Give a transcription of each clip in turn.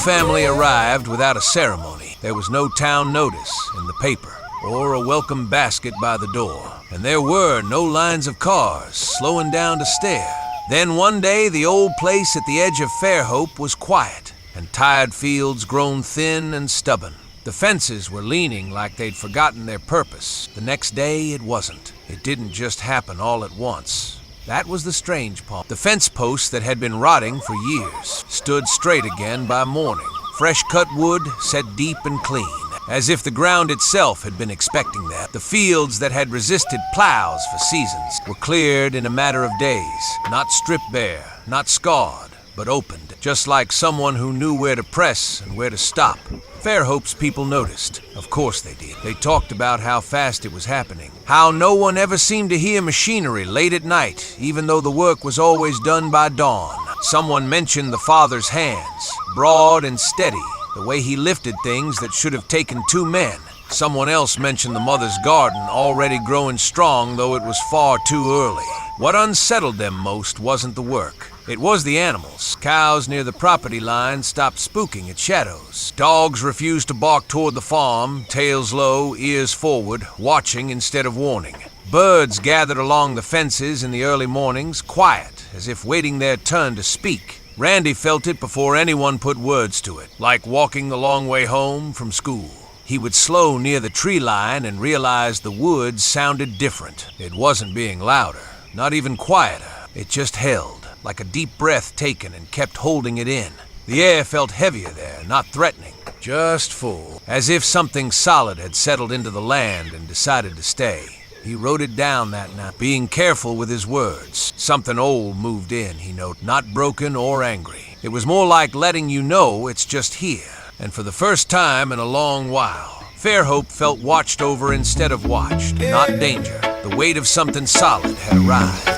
family arrived without a ceremony. There was no town notice in the paper or a welcome basket by the door. And there were no lines of cars slowing down to stare. Then one day, the old place at the edge of Fairhope was quiet, and tired fields grown thin and stubborn. The fences were leaning like they'd forgotten their purpose. The next day, it wasn't. It didn't just happen all at once. That was the strange part. The fence posts that had been rotting for years stood straight again by morning. Fresh-cut wood set deep and clean, as if the ground itself had been expecting that. The fields that had resisted plows for seasons were cleared in a matter of days, not stripped bare, not scarred, but opened, just like someone who knew where to press and where to stop. Fairhope's people noticed. Of course they did. They talked about how fast it was happening, how no one ever seemed to hear machinery late at night, even though the work was always done by dawn. Someone mentioned the father's hands, broad and steady, the way he lifted things that should have taken two men. Someone else mentioned the mother's garden already growing strong, though it was far too early. What unsettled them most wasn't the work. It was the animals. Cows near the property line stopped spooking at shadows. Dogs refused to bark toward the farm, tails low, ears forward, watching instead of warning. Birds gathered along the fences in the early mornings, quiet, as if waiting their turn to speak. Randy felt it before anyone put words to it, like walking the long way home from school. He would slow near the tree line and realize the woods sounded different. It wasn't being louder, not even quieter. It just held, like a deep breath taken and kept holding it in. The air felt heavier there, not threatening, just full, as if something solid had settled into the land and decided to stay. He wrote it down that night, being careful with his words. Something old moved in, he noted, not broken or angry. It was more like letting you know it's just here. And for the first time in a long while, Fairhope felt watched over instead of watched, not danger. The weight of something solid had arrived.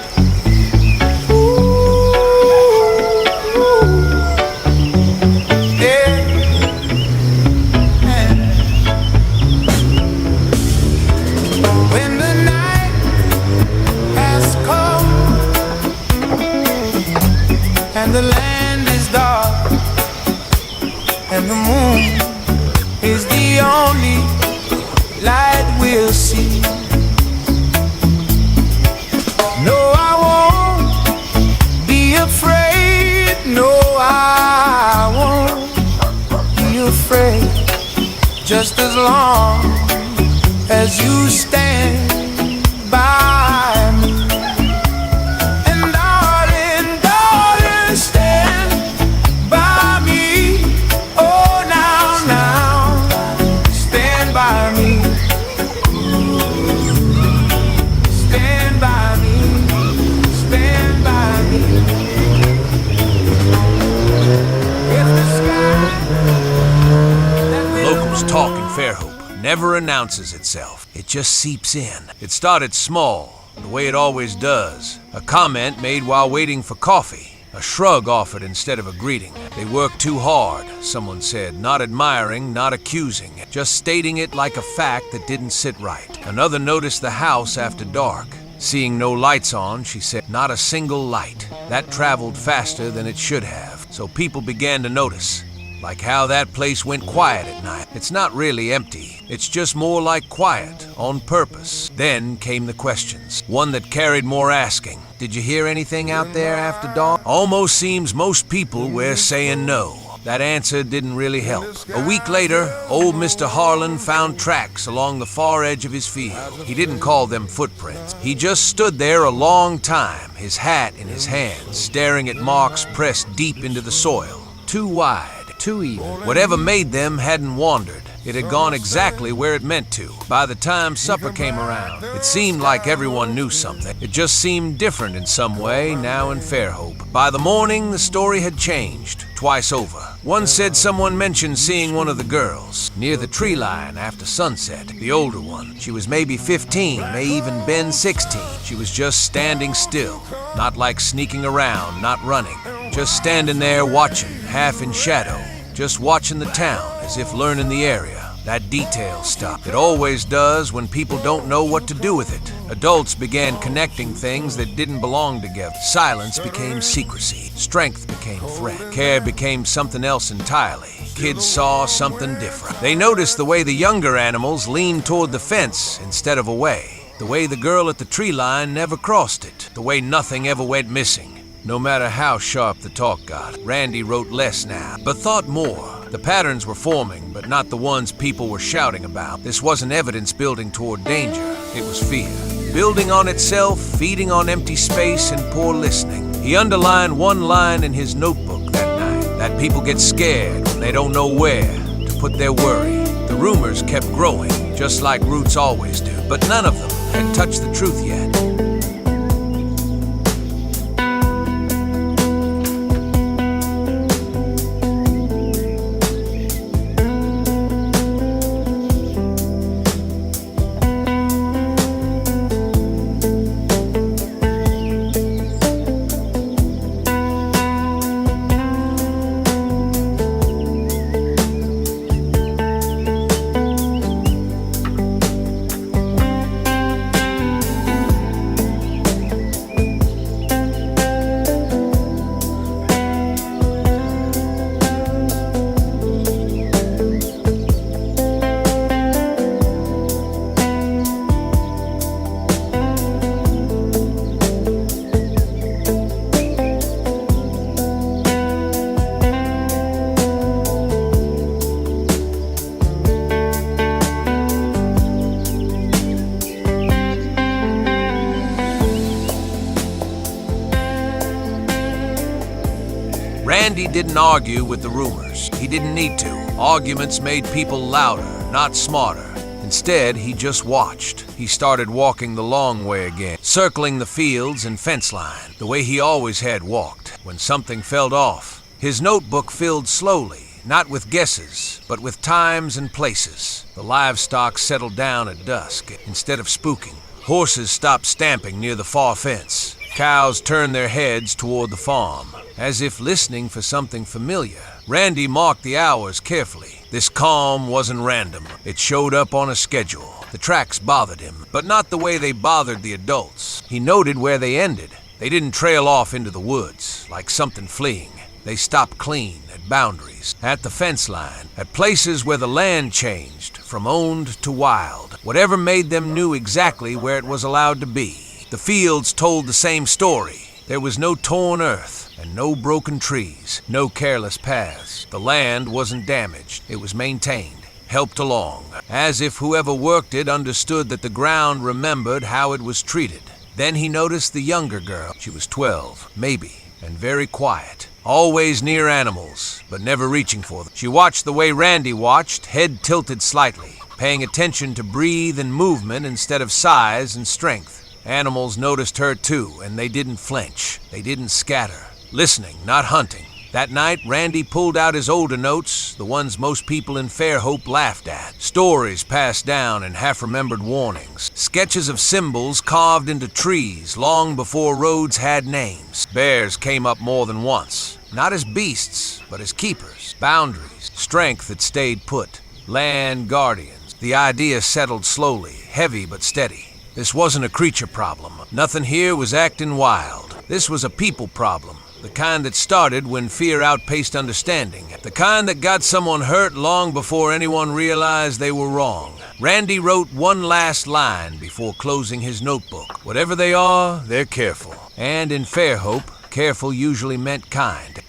And the land is dark, and the moon is the only light we'll see. No, I won't be afraid. No, I won't be afraid. Just as long as you stand by me. Talk in Fairhope never announces itself. It just seeps in. It started small, the way it always does. A comment made while waiting for coffee. A shrug offered instead of a greeting. They work too hard, someone said, not admiring, not accusing, just stating it like a fact that didn't sit right. Another noticed the house after dark. Seeing no lights on, she said, not a single light. That traveled faster than it should have. So people began to notice. Like how that place went quiet at night. It's not really empty. It's just more like quiet, on purpose. Then came the questions. One that carried more asking. Did you hear anything out there after dawn? Almost seems most people were saying no. That answer didn't really help. A week later, old Mr. Harlan found tracks along the far edge of his field. He didn't call them footprints. He just stood there a long time, his hat in his hand, staring at marks pressed deep into the soil. Too wide. Too even. Whatever made them hadn't wandered. It had gone exactly where it meant to. By the time supper came around, it seemed like everyone knew something. It just seemed different in some way now in Fairhope. By the morning, the story had changed, twice over. One said someone mentioned seeing one of the girls near the tree line after sunset, the older one. She was maybe 15, may even been 16. She was just standing still, not like sneaking around, not running. Just standing there watching, half in shadow, just watching the town as if learning the area. That detail stopped. It always does when people don't know what to do with it. Adults began connecting things that didn't belong together. Silence became secrecy. Strength became threat. Care became something else entirely. Kids saw something different. They noticed the way the younger animals leaned toward the fence instead of away. The way the girl at the tree line never crossed it. The way nothing ever went missing. No matter how sharp the talk got, Randy wrote less now, but thought more. The patterns were forming, but not the ones people were shouting about. This wasn't evidence building toward danger. It was fear. Building on itself, feeding on empty space and poor listening. He underlined one line in his notebook that night, that people get scared when they don't know where to put their worry. The rumors kept growing, just like roots always do, but none of them had touched the truth yet. Randy didn't argue with the rumors. He didn't need to. Arguments made people louder, not smarter. Instead, he just watched. He started walking the long way again, circling the fields and fence line, the way he always had walked, when something felt off. His notebook filled slowly, not with guesses, but with times and places. The livestock settled down at dusk. Instead of spooking, horses stopped stamping near the far fence. Cows turned their heads toward the farm, as if listening for something familiar. Randy marked the hours carefully. This calm wasn't random. It showed up on a schedule. The tracks bothered him, but not the way they bothered the adults. He noted where they ended. They didn't trail off into the woods, like something fleeing. They stopped clean at boundaries, at the fence line, at places where the land changed from owned to wild. Whatever made them knew exactly where it was allowed to be. The fields told the same story. There was no torn earth and no broken trees, no careless paths. The land wasn't damaged. It was maintained, helped along, as if whoever worked it understood that the ground remembered how it was treated. Then he noticed the younger girl. She was 12, maybe, and very quiet. Always near animals, but never reaching for them. She watched the way Randy watched, head tilted slightly, paying attention to breathe and movement instead of size and strength. Animals noticed her too, and they didn't flinch. They didn't scatter. Listening, not hunting. That night, Randy pulled out his older notes, the ones most people in Fairhope laughed at. Stories passed down and half-remembered warnings. Sketches of symbols carved into trees long before roads had names. Bears came up more than once. Not as beasts, but as keepers. Boundaries. Strength that stayed put. Land guardians. The idea settled slowly, heavy but steady. This wasn't a creature problem. Nothing here was acting wild. This was a people problem. The kind that started when fear outpaced understanding. The kind that got someone hurt long before anyone realized they were wrong. Randy wrote one last line before closing his notebook. Whatever they are, they're careful. And in Fairhope, careful usually meant kind.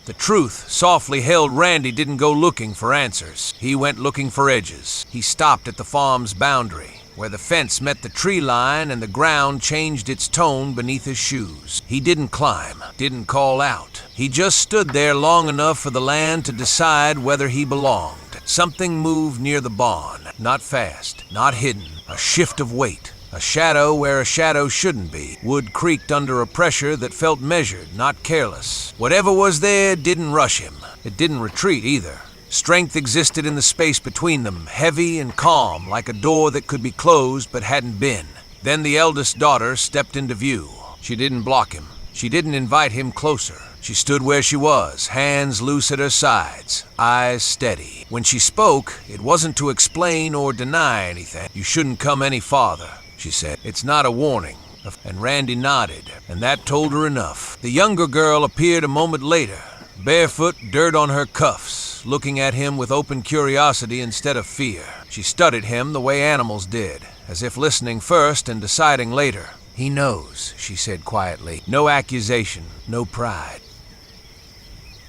The truth softly held Randy didn't go looking for answers. He went looking for edges. He stopped at the farm's boundary, where the fence met the tree line and the ground changed its tone beneath his shoes. He didn't climb, didn't call out. He just stood there long enough for the land to decide whether he belonged. Something moved near the barn, not fast, not hidden, a shift of weight. A shadow where a shadow shouldn't be. Wood creaked under a pressure that felt measured, not careless. Whatever was there didn't rush him. It didn't retreat either. Strength existed in the space between them, heavy and calm, like a door that could be closed but hadn't been. Then the eldest daughter stepped into view. She didn't block him. She didn't invite him closer. She stood where she was, hands loose at her sides, eyes steady. When she spoke, it wasn't to explain or deny anything. "You shouldn't come any farther," she said. "It's not a warning." And Randy nodded, and that told her enough. The younger girl appeared a moment later, barefoot, dirt on her cuffs, looking at him with open curiosity instead of fear. She studied him the way animals did, as if listening first and deciding later. "He knows," she said quietly. No accusation, no pride.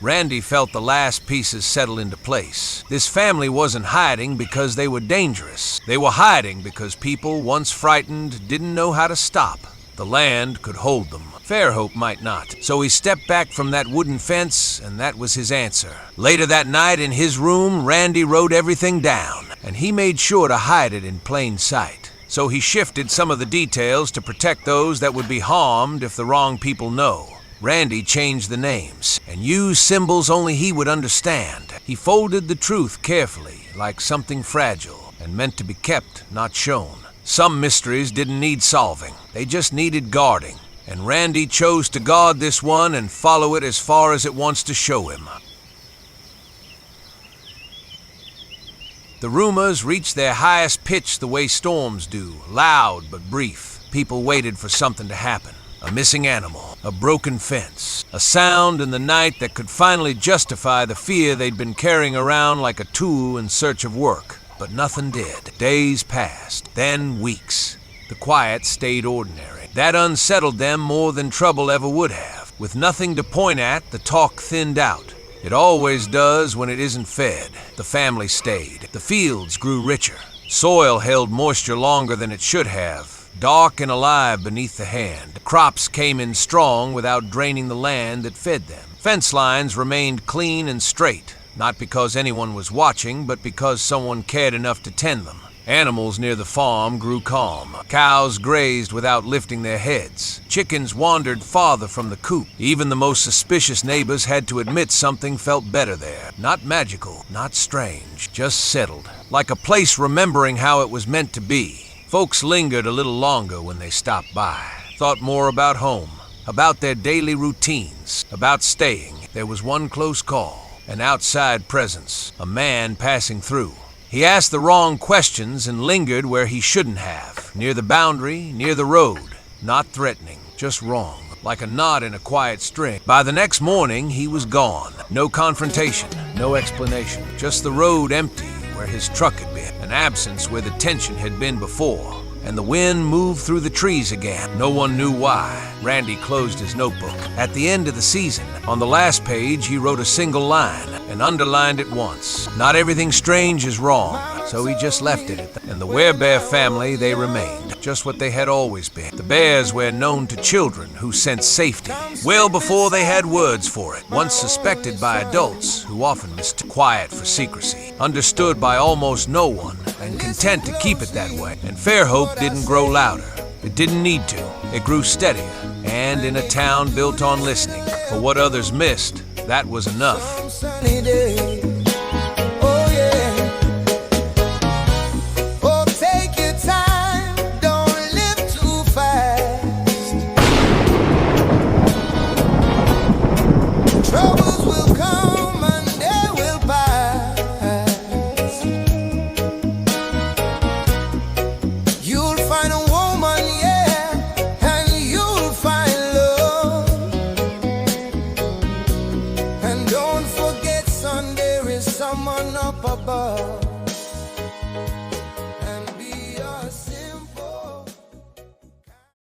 Randy felt the last pieces settle into place. This family wasn't hiding because they were dangerous. They were hiding because people, once frightened, didn't know how to stop. The land could hold them. Fairhope might not. So he stepped back from that wooden fence, and that was his answer. Later that night in his room, Randy wrote everything down, and he made sure to hide it in plain sight. So he shifted some of the details to protect those that would be harmed if the wrong people know. Randy changed the names and used symbols only he would understand. He folded the truth carefully, like something fragile and meant to be kept, not shown. Some mysteries didn't need solving. They just needed guarding. And Randy chose to guard this one and follow it as far as it wants to show him. The rumors reached their highest pitch the way storms do, loud but brief. People waited for something to happen. A missing animal, a broken fence, a sound in the night that could finally justify the fear they'd been carrying around like a tool in search of work. But nothing did. Days passed, then weeks. The quiet stayed ordinary. That unsettled them more than trouble ever would have. With nothing to point at, the talk thinned out. It always does when it isn't fed. The family stayed. The fields grew richer. Soil held moisture longer than it should have. Dark and alive beneath the hand. Crops came in strong without draining the land that fed them. Fence lines remained clean and straight, not because anyone was watching, but because someone cared enough to tend them. Animals near the farm grew calm. Cows grazed without lifting their heads. Chickens wandered farther from the coop. Even the most suspicious neighbors had to admit something felt better there. Not magical, not strange, just settled. Like a place remembering how it was meant to be. Folks lingered a little longer when they stopped by, thought more about home, about their daily routines, about staying. There was one close call, an outside presence, a man passing through. He asked the wrong questions and lingered where he shouldn't have, near the boundary, near the road, not threatening, just wrong, like a knot in a quiet string. By the next morning, he was gone. No confrontation, no explanation, just the road empty where his truck had been, an absence where the tension had been before, and the wind moved through the trees again. No one knew why. Randy closed his notebook. At the end of the season, on the last page, he wrote a single line and underlined it once. Not everything strange is wrong, so he just left it at that. And the Werebear family, they remained, just what they had always been. The bears were known to children who sensed safety, well before they had words for it, once suspected by adults who often mistook quiet for secrecy, understood by almost no one, and content to keep it that way. And Fairhope didn't grow louder. It didn't need to. It grew steadier, and in a town built on listening. For what others missed, that was enough. Sunny day.